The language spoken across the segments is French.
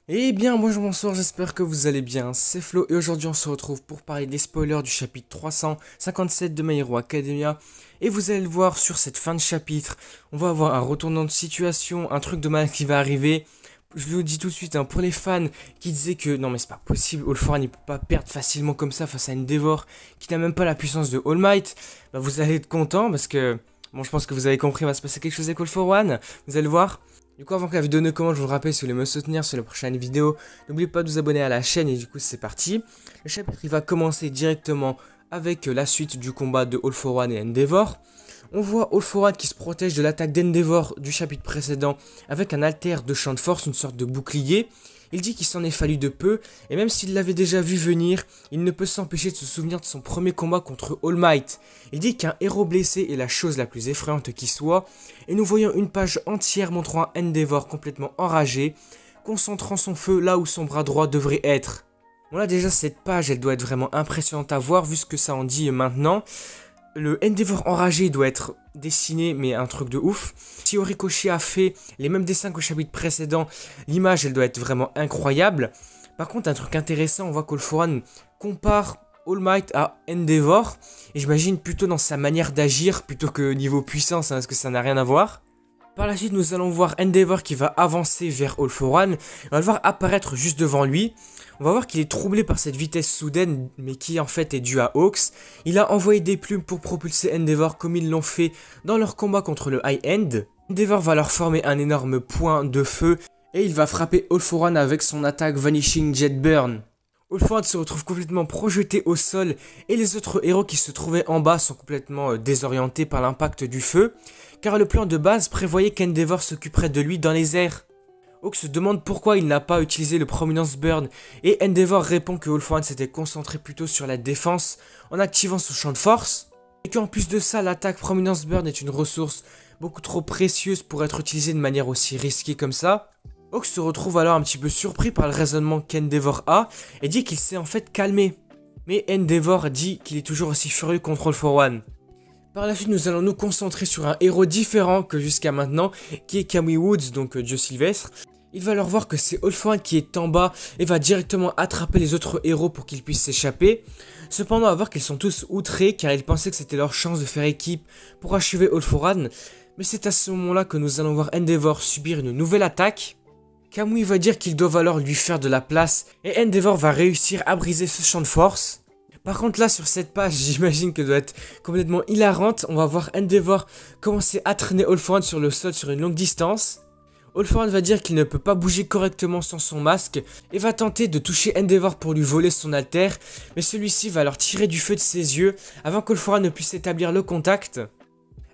Eh bien, bonjour, bonsoir, j'espère que vous allez bien, c'est Flo et aujourd'hui on se retrouve pour parler des spoilers du chapitre 357 de My Hero Academia. Et vous allez le voir sur cette fin de chapitre, on va avoir un retournement de situation, un truc de mal qui va arriver. Je vous le dis tout de suite, pour les fans qui disaient que non mais c'est pas possible, All For One il peut pas perdre facilement comme ça face à Endeavor qui n'a même pas la puissance de All Might, bah vous allez être content parce que, bon je pense que vous avez compris, il va se passer quelque chose avec All For One, vous allez le voir. Du coup, avant que la vidéo ne commence, je vous le rappelle, si vous voulez me soutenir sur la prochaine vidéo, n'oubliez pas de vous abonner à la chaîne et du coup, c'est parti. Le chapitre, il va commencer directement avec la suite du combat de All For One et Endeavor. On voit All For One qui se protège de l'attaque d'Endeavor du chapitre précédent avec un alter de champ de force, une sorte de bouclier. Il dit qu'il s'en est fallu de peu, et même s'il l'avait déjà vu venir, il ne peut s'empêcher de se souvenir de son premier combat contre All Might. Il dit qu'un héros blessé est la chose la plus effrayante qui soit, et nous voyons une page entière montrant un Endeavor complètement enragé, concentrant son feu là où son bras droit devrait être. Bon là déjà cette page elle doit être vraiment impressionnante à voir vu ce que ça en dit maintenant. Le Endeavor enragé doit être dessiné, mais un truc de ouf. Si Horikoshi a fait les mêmes dessins qu'au chapitre précédent, l'image elle doit être vraiment incroyable. Par contre, un truc intéressant, on voit qu'All For One compare All Might à Endeavor, et j'imagine plutôt dans sa manière d'agir plutôt que niveau puissance, parce que ça n'a rien à voir. Par la suite, nous allons voir Endeavor qui va avancer vers All For One. On va le voir apparaître juste devant lui. On va voir qu'il est troublé par cette vitesse soudaine, mais qui en fait est due à Hawks. Il a envoyé des plumes pour propulser Endeavor comme ils l'ont fait dans leur combat contre le High End. Endeavor va leur former un énorme point de feu et il va frapper All For One avec son attaque Vanishing Jet Burn. All For One se retrouve complètement projeté au sol et les autres héros qui se trouvaient en bas sont complètement désorientés par l'impact du feu, car le plan de base prévoyait qu'Endeavor s'occuperait de lui dans les airs. Hawk se demande pourquoi il n'a pas utilisé le Prominence Burn et Endeavor répond que All For One s'était concentré plutôt sur la défense en activant son champ de force et qu'en plus de ça l'attaque Prominence Burn est une ressource beaucoup trop précieuse pour être utilisée de manière aussi risquée comme ça. Hawk se retrouve alors un petit peu surpris par le raisonnement qu'Endeavor a et dit qu'il s'est en fait calmé. Mais Endeavor dit qu'il est toujours aussi furieux contre All For One. Par la suite, nous allons nous concentrer sur un héros différent que jusqu'à maintenant, qui est Kamui Woods, donc Dieu Sylvestre. Il va leur voir que c'est All For One qui est en bas et va directement attraper les autres héros pour qu'ils puissent s'échapper. Cependant, on va voir qu'ils sont tous outrés car ils pensaient que c'était leur chance de faire équipe pour achever All For One. Mais c'est à ce moment-là que nous allons voir Endeavor subir une nouvelle attaque. Kamui va dire qu'ils doivent alors lui faire de la place et Endeavor va réussir à briser ce champ de force. Par contre là sur cette page j'imagine qu'elle doit être complètement hilarante. On va voir Endeavor commencer à traîner All For One sur le sol sur une longue distance. All For One va dire qu'il ne peut pas bouger correctement sans son masque et va tenter de toucher Endeavor pour lui voler son alter, mais celui-ci va alors tirer du feu de ses yeux avant qu'All For One ne puisse établir le contact.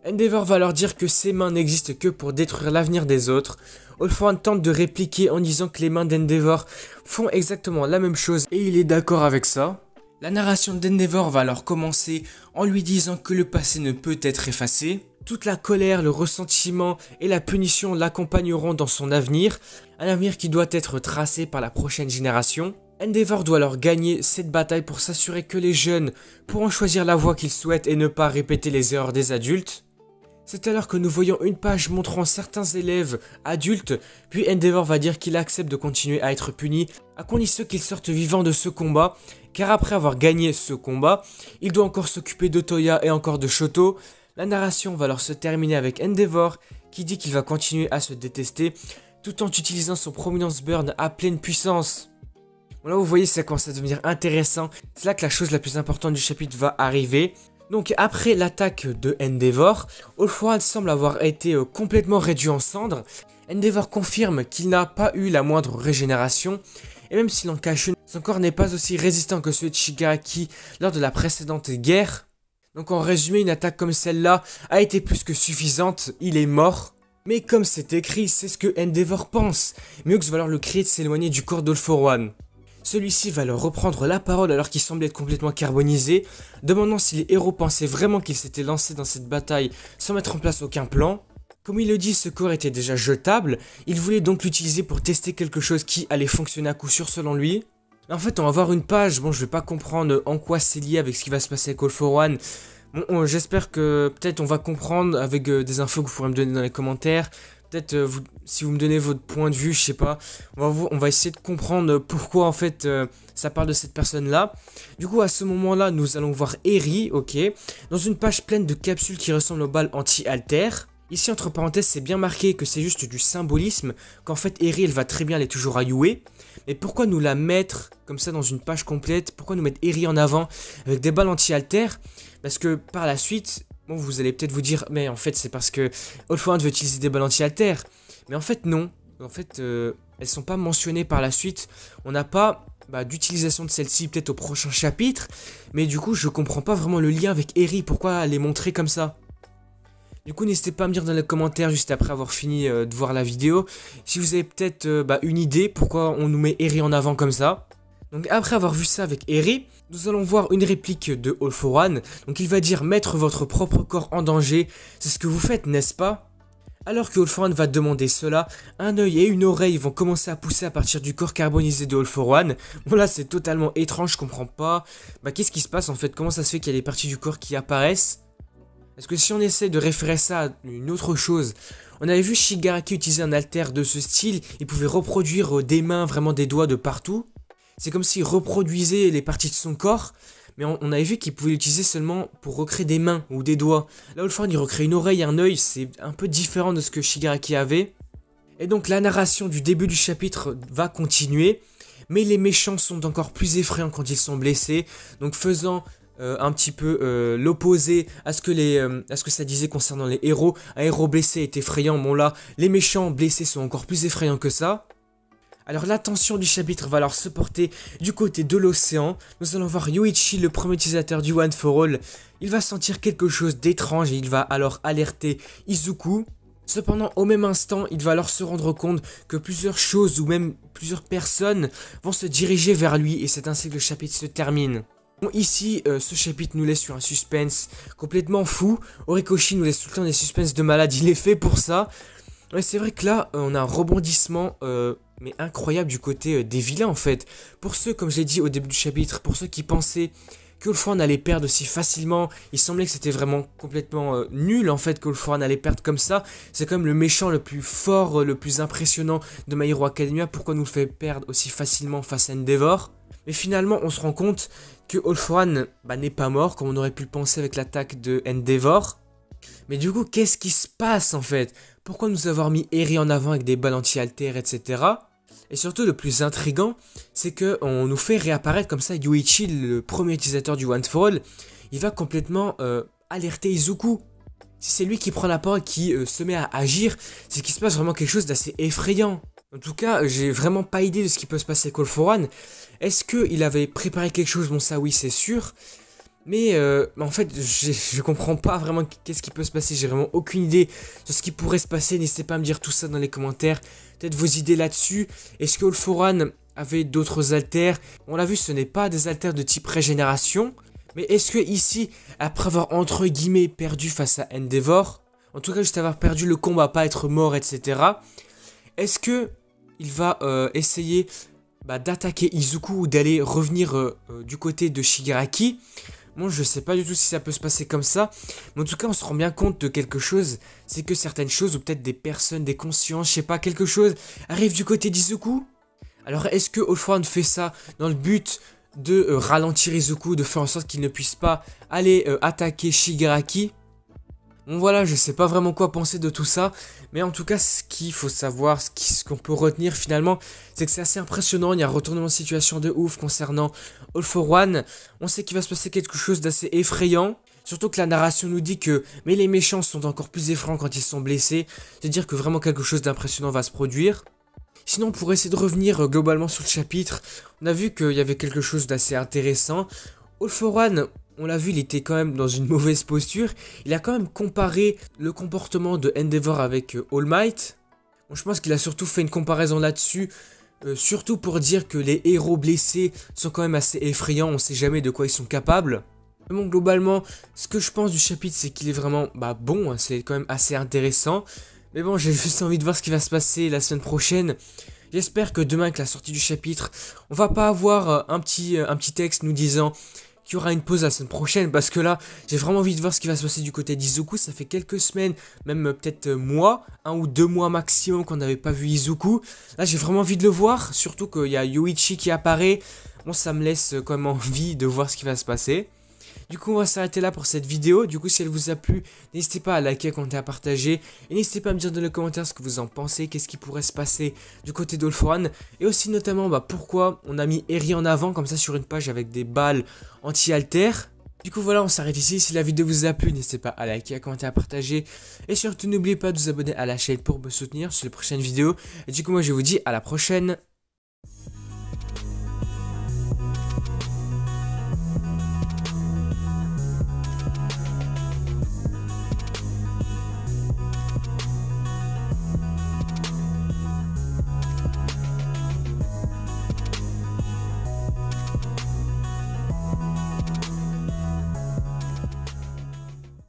Endeavor va leur dire que ses mains n'existent que pour détruire l'avenir des autres. All For One tente de répliquer en disant que les mains d'Endeavor font exactement la même chose et il est d'accord avec ça. La narration d'Endeavor va alors commencer en lui disant que le passé ne peut être effacé. Toute la colère, le ressentiment et la punition l'accompagneront dans son avenir, un avenir qui doit être tracé par la prochaine génération. Endeavor doit alors gagner cette bataille pour s'assurer que les jeunes pourront choisir la voie qu'ils souhaitent et ne pas répéter les erreurs des adultes. C'est alors que nous voyons une page montrant certains élèves adultes, puis Endeavor va dire qu'il accepte de continuer à être puni à condition qu'il sorte vivant de ce combat, car après avoir gagné ce combat, il doit encore s'occuper de Toya et encore de Shoto. La narration va alors se terminer avec Endeavor qui dit qu'il va continuer à se détester tout en utilisant son Prominence Burn à pleine puissance. Bon là vous voyez ça commence à devenir intéressant, c'est là que la chose la plus importante du chapitre va arriver. Donc après l'attaque de Endeavor, All For One semble avoir été complètement réduit en cendres. Endeavor confirme qu'il n'a pas eu la moindre régénération, et même s'il en cache une, son corps n'est pas aussi résistant que celui de Shigaraki lors de la précédente guerre. Donc en résumé, une attaque comme celle-là a été plus que suffisante, il est mort. Mais comme c'est écrit, c'est ce que Endeavor pense. Mux va alors le crier de s'éloigner du corps d'All For One. Celui-ci va leur reprendre la parole alors qu'il semblait être complètement carbonisé, demandant si les héros pensaient vraiment qu'ils s'étaient lancés dans cette bataille sans mettre en place aucun plan. Comme il le dit, ce corps était déjà jetable, il voulait donc l'utiliser pour tester quelque chose qui allait fonctionner à coup sûr selon lui. En fait, on va voir une page, bon je vais pas comprendre en quoi c'est lié avec ce qui va se passer avec All For One. Bon, j'espère que peut-être on va comprendre avec des infos que vous pourrez me donner dans les commentaires. Peut-être si vous me donnez votre point de vue, je sais pas, on va essayer de comprendre pourquoi en fait ça parle de cette personne-là. Du coup, à ce moment-là, nous allons voir Eri, ok, dans une page pleine de capsules qui ressemblent aux balles anti-alter. Ici, entre parenthèses, c'est bien marqué que c'est juste du symbolisme, qu'en fait Eri, elle va très bien, elle est toujours à Yue. Mais pourquoi nous la mettre comme ça dans une page complète? Pourquoi nous mettre Eri en avant avec des balles anti-alter? Parce que par la suite, bon, vous allez peut-être vous dire, mais en fait c'est parce que All For One veut utiliser des balles anti-alter. Mais en fait non, en fait elles sont pas mentionnées par la suite. On n'a pas d'utilisation de celle-ci peut-être au prochain chapitre. Mais du coup je comprends pas vraiment le lien avec Eri, pourquoi les montrer comme ça. Du coup, n'hésitez pas à me dire dans les commentaires juste après avoir fini de voir la vidéo si vous avez peut-être une idée pourquoi on nous met Eri en avant comme ça. Donc après avoir vu ça avec Eri, nous allons voir une réplique de All For One. Donc il va dire mettre votre propre corps en danger, c'est ce que vous faites, n'est-ce pas? Alors que All For One va demander cela, un œil et une oreille vont commencer à pousser à partir du corps carbonisé de All For One. Bon là c'est totalement étrange, je comprends pas. Qu'est-ce qui se passe en fait? Comment ça se fait qu'il y a des parties du corps qui apparaissent? Parce que si on essaie de référer ça à une autre chose, on avait vu Shigaraki utiliser un alter de ce style, il pouvait reproduire des mains, vraiment des doigts de partout. C'est comme s'il reproduisait les parties de son corps, mais on avait vu qu'il pouvait l'utiliser seulement pour recréer des mains ou des doigts. Là, All For One, il recrée une oreille, un œil, c'est un peu différent de ce que Shigaraki avait. Et donc la narration du début du chapitre va continuer, mais les méchants sont encore plus effrayants quand ils sont blessés, donc faisant un petit peu l'opposé à ce que ça disait concernant les héros. Un héros blessé est effrayant, bon là, les méchants blessés sont encore plus effrayants que ça. Alors l'attention du chapitre va alors se porter du côté de l'océan. Nous allons voir Yuichi, le premier utilisateur du One for All. Il va sentir quelque chose d'étrange et il va alors alerter Izuku. Cependant, au même instant, il va alors se rendre compte que plusieurs choses ou même plusieurs personnes vont se diriger vers lui et c'est ainsi que le chapitre se termine. Bon, ici, ce chapitre nous laisse sur un suspense complètement fou. Horikoshi nous laisse tout le temps des suspens de malade, il est fait pour ça. Ouais, c'est vrai que là, on a un rebondissement mais incroyable du côté des vilains en fait. Pour ceux, comme je l'ai dit au début du chapitre, pour ceux qui pensaient que All For One allait perdre si facilement, il semblait que c'était vraiment complètement nul en fait que All For One allait perdre comme ça. C'est quand même le méchant le plus fort, le plus impressionnant de My Hero Academia. Pourquoi nous le fait perdre aussi facilement face à Endeavor? Mais finalement, on se rend compte que All For One n'est pas mort, comme on aurait pu le penser avec l'attaque de Endeavor. Mais du coup, qu'est-ce qui se passe en fait? Pourquoi nous avoir mis Eri en avant avec des balles anti-alter, etc. Et surtout, le plus intriguant, c'est qu'on nous fait réapparaître comme ça Yuichi, le premier utilisateur du One for All. Il va complètement alerter Izuku. Si c'est lui qui prend la parole, qui se met à agir, c'est qu'il se passe vraiment quelque chose d'assez effrayant. En tout cas, j'ai vraiment pas idée de ce qui peut se passer avec All For One. Est-ce qu'il avait préparé quelque chose? Bon, ça oui, c'est sûr. Mais en fait, je comprends pas vraiment qu'est-ce qui peut se passer. J'ai vraiment aucune idée de ce qui pourrait se passer. N'hésitez pas à me dire tout ça dans les commentaires. Peut-être vos idées là-dessus. Est-ce que All For One avait d'autres alters? On l'a vu, ce n'est pas des alters de type régénération. Mais est-ce que ici, après avoir entre guillemets perdu face à Endeavor, en tout cas juste avoir perdu le combat, pas être mort, etc. Est-ce que il va essayer d'attaquer Izuku ou d'aller revenir du côté de Shigaraki? Bon, je sais pas du tout si ça peut se passer comme ça, mais en tout cas, on se rend bien compte de quelque chose, c'est que certaines choses, ou peut-être des personnes, des consciences, je sais pas, quelque chose, arrivent du côté d'Izuku. Alors, est-ce que All For One fait ça dans le but de ralentir Izuku, de faire en sorte qu'il ne puisse pas aller attaquer Shigaraki? Bon voilà, je sais pas vraiment quoi penser de tout ça, mais en tout cas ce qu'il faut savoir, ce qu'on peut retenir finalement, c'est que c'est assez impressionnant. Il y a un retournement de situation de ouf concernant All For One. On sait qu'il va se passer quelque chose d'assez effrayant, surtout que la narration nous dit que mais les méchants sont encore plus effrayants quand ils sont blessés, c'est-à-dire que vraiment quelque chose d'impressionnant va se produire. Sinon, pour essayer de revenir globalement sur le chapitre, on a vu qu'il y avait quelque chose d'assez intéressant. All For One, on l'a vu, il était quand même dans une mauvaise posture. Il a quand même comparé le comportement de Endeavor avec All Might. Bon, je pense qu'il a surtout fait une comparaison là-dessus, surtout pour dire que les héros blessés sont quand même assez effrayants, on sait jamais de quoi ils sont capables. Mais bon, globalement, ce que je pense du chapitre, c'est qu'il est vraiment bon, hein, c'est quand même assez intéressant. Mais bon, j'ai juste envie de voir ce qui va se passer la semaine prochaine. J'espère que demain, avec la sortie du chapitre, on va pas avoir un petit texte nous disant qu'il y aura une pause la semaine prochaine parce que là, j'ai vraiment envie de voir ce qui va se passer du côté d'Izuku. Ça fait quelques semaines, même peut-être mois, 1 ou 2 mois maximum qu'on n'avait pas vu Izuku. Là, j'ai vraiment envie de le voir, surtout qu'il y a Yoichi qui apparaît. Bon, ça me laisse quand même envie de voir ce qui va se passer. Du coup, on va s'arrêter là pour cette vidéo. Du coup, si elle vous a plu, n'hésitez pas à liker, à commenter, à partager. Et n'hésitez pas à me dire dans les commentaires ce que vous en pensez, qu'est-ce qui pourrait se passer du côté d'All For One. Et aussi notamment, pourquoi on a mis Eri en avant, comme ça sur une page avec des balles anti-alter. Du coup, voilà, on s'arrête ici. Si la vidéo vous a plu, n'hésitez pas à liker, à commenter, à partager. Et surtout, n'oubliez pas de vous abonner à la chaîne pour me soutenir sur les prochaines vidéos. Et du coup, moi, je vous dis à la prochaine.